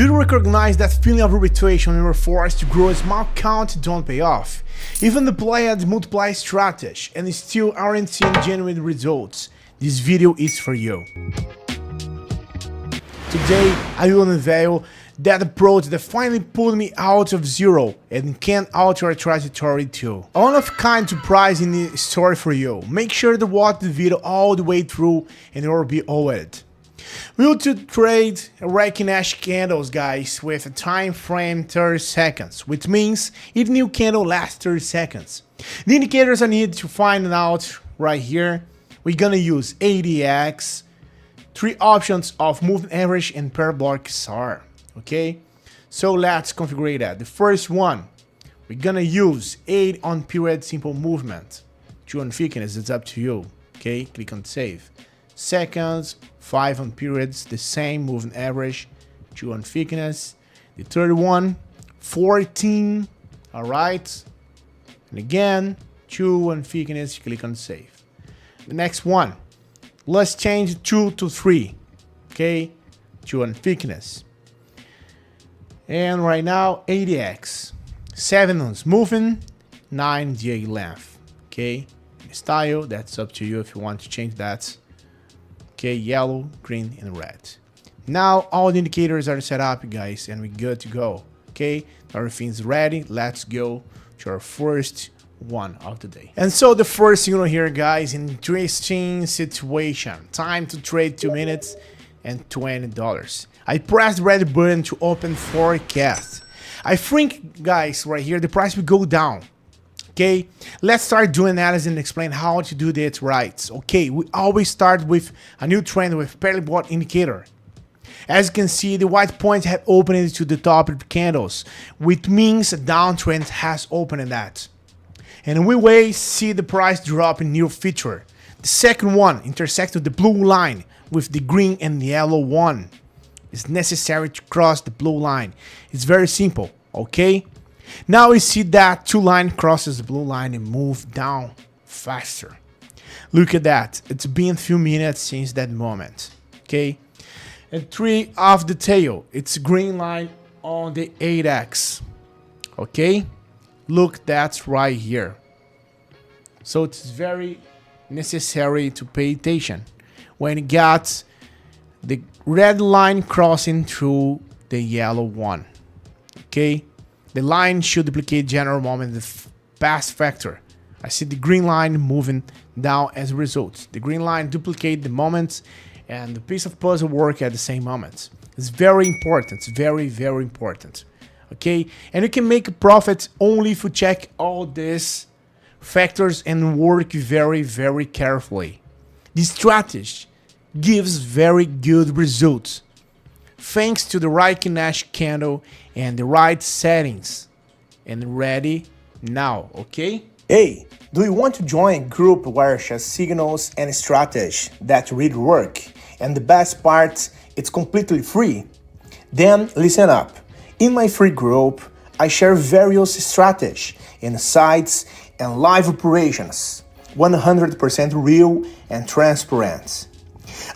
Do you recognize that feeling of irritation when you're forced to grow a small count don't pay off? Even deploy the multiply strategy and still aren't seeing genuine results? This video is for you. Today I will unveil that approach that finally pulled me out of zero and can alter a trajectory too. A one-of-kind surprise in the story for you. Make sure to watch the video all the way through and you'll be all it. We will trade Reiki Nash candles, guys, with a time frame 30 seconds, which means each new candle lasts 30 seconds. The indicators I need to find out right here. We're gonna use ADX, 3 options of moving average and parabolic SAR. Okay, so let's configure that. The first one, we're gonna use 8 on period simple movement. 2 on thickness, it's up to you. Okay, click on save. Seconds, 5 on periods, the same moving average, 2 on thickness. The third one, 14, all right. And again, 2 on thickness, click on save. The next one, let's change 2 to 3, okay, 2 on thickness. And right now, ADX, 7 on moving, 9 GA length, okay. Style, that's up to you if you want to change that. Okay, yellow, green, and red. Now all the indicators are set up, guys, and we're good to go. Okay, everything's ready. Let's go to our first one of the day. And so the first signal here, guys, interesting situation. Time to trade 2 minutes and $20. I pressed the red button to open forecast. I think, guys, right here, the price will go down. Okay, let's start doing analysis and explain how to do that right. Okay, we always start with a new trend with parabolic indicator. As you can see, the white points have opened to the top of the candles, which means a downtrend has opened in that. And we will see the price drop in new feature. The second one intersects with the blue line with the green and the yellow one. It's necessary to cross the blue line. It's very simple, okay? Now we see that 2 line crosses the blue line and move down faster. Look at that. It's been a few minutes since that moment. Okay. And 3 of the tail. It's green line on the ADX. Okay. Look, that's right here. So it's very necessary to pay attention when you got the red line crossing through the yellow one. Okay. The line should duplicate general moment the past factor. I see the green line moving down as a result. The green line duplicate the moments and the piece of puzzle work at the same moment. It's very important. It's very, very important. Okay, and you can make a profit only if you check all these factors and work very, very carefully. This strategy gives very good results. Thanks to the Reiki Nash candle and the right settings. And ready now, okay? Hey, do you want to join a group where share signals and strategy that really work? And the best part, it's completely free. Then listen up. In my free group, I share various strategies, insights, and live operations. 100% real and transparent.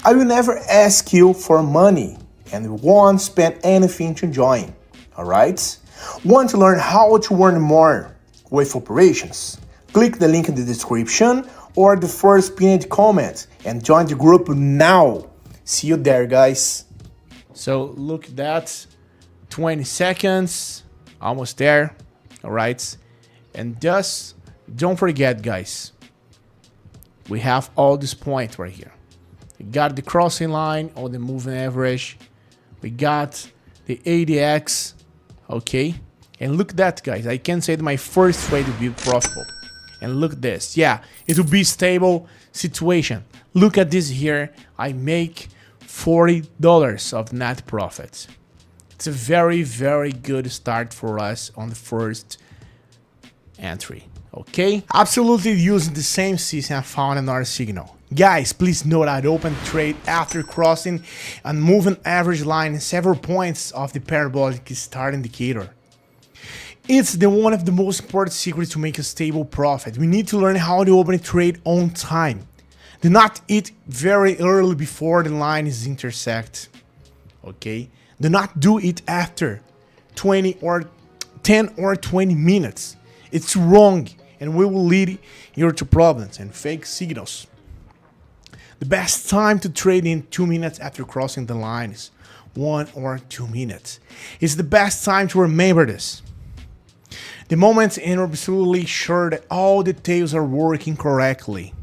I will never ask you for money and won't spend anything to join, alright? Want to learn how to earn more with operations? Click the link in the description or the first pinned comment and join the group now. See you there, guys. So look at that, 20 seconds, almost there, alright? And just don't forget, guys, we have all this point right here. We got the crossing line or the moving average. We got the ADX, okay? And look at that, guys. I can say that my first trade will be profitable. And look at this. Yeah, it will be stable situation. Look at this here. I make $40 of net profit. It's a very, very good start for us on the first entry, okay? Absolutely using the same system I found in our signal. Guys, please note I'd open trade after crossing and moving average line several points of the parabolic SAR indicator. It's one of the most important secrets to make a stable profit. We need to learn how to open a trade on time. Do not eat very early before the lines intersect. Okay, Do not do it after 10 or 20 minutes. It's wrong and will lead you to problems and fake signals. The best time to trade in 2 minutes after crossing the line is 1 or 2 minutes. It's the best time to remember this. The moment and you're absolutely sure that all details are working correctly.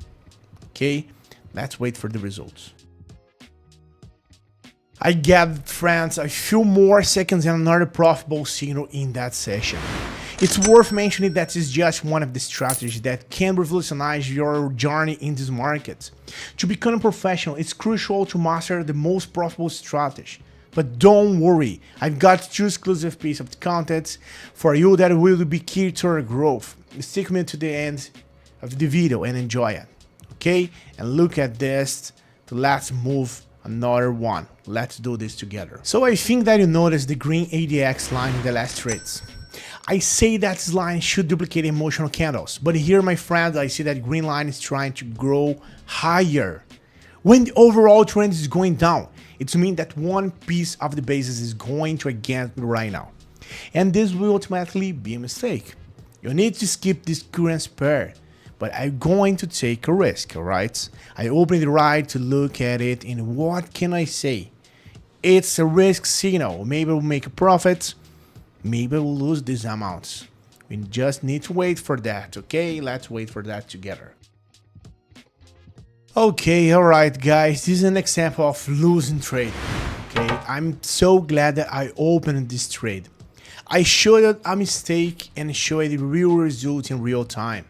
Okay, let's wait for the results. I get it, friends, a few more seconds and another profitable signal in that session. It's worth mentioning that it's just one of the strategies that can revolutionize your journey in this market. To become a professional, it's crucial to master the most profitable strategy. But don't worry, I've got 2 exclusive pieces of content for you that will be key to your growth. Stick with me to the end of the video and enjoy it. Okay? And look at this. Let's move another one. Let's do this together. So I think that you noticed the green ADX line in the last trades. I say that this line should duplicate emotional candles, but here, my friends, I see that green line is trying to grow higher. When the overall trend is going down, it means that one piece of the basis is going to against me right now. And this will ultimately be a mistake. You need to skip this current pair, but I'm going to take a risk, alright? I opened the right to look at it, and what can I say? It's a risk signal. Maybe we'll make a profit, maybe we'll lose these amounts. We just need to wait for that, okay? Let's wait for that together. Okay, alright guys, this is an example of losing trade. Okay, I'm so glad that I opened this trade. I showed a mistake and showed the real result in real time.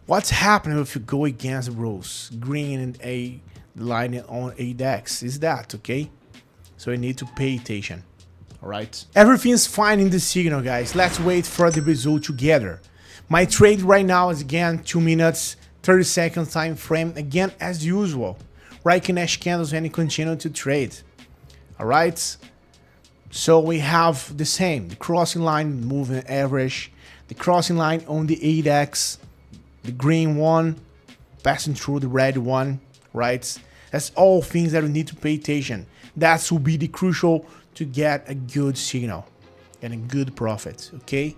What's happening if you go against the rules? Green and a line on ADX is that, okay? So you need to pay attention. Alright, everything's fine in the signal, guys. Let's wait for the result together. My trade right now is again 2 minutes 30 seconds time frame, again as usual. Right cash candles and continue to trade. Alright, so we have the same, the crossing line moving average, the crossing line on the ADX, the green one passing through the red one, right? That's all things that we need to pay attention. That will be the crucial to get a good signal and a good profit, okay?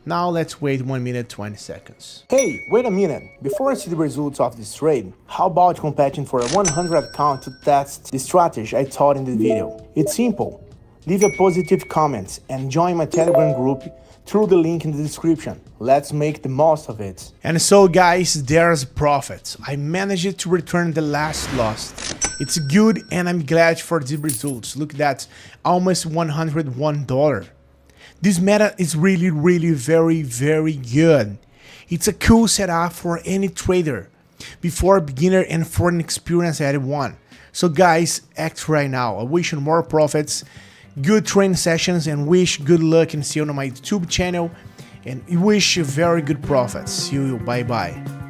Now let's wait 1 minute 20 seconds. Hey, wait a minute. Before I see the results of this trade, how about competing for a 100 account to test the strategy I taught in the video? It's simple. Leave a positive comment and join my Telegram group through the link in the description. Let's make the most of it. And so guys, there's profit. I managed to return the last loss. It's good and I'm glad for the results. Look at that, almost $101. This method is really very good. It's a cool setup for any trader, before a beginner and for an experienced one. So guys, act right now. I wish you more profits, good training sessions, and wish good luck and see you on my YouTube channel, and wish you very good profits. See you, bye bye.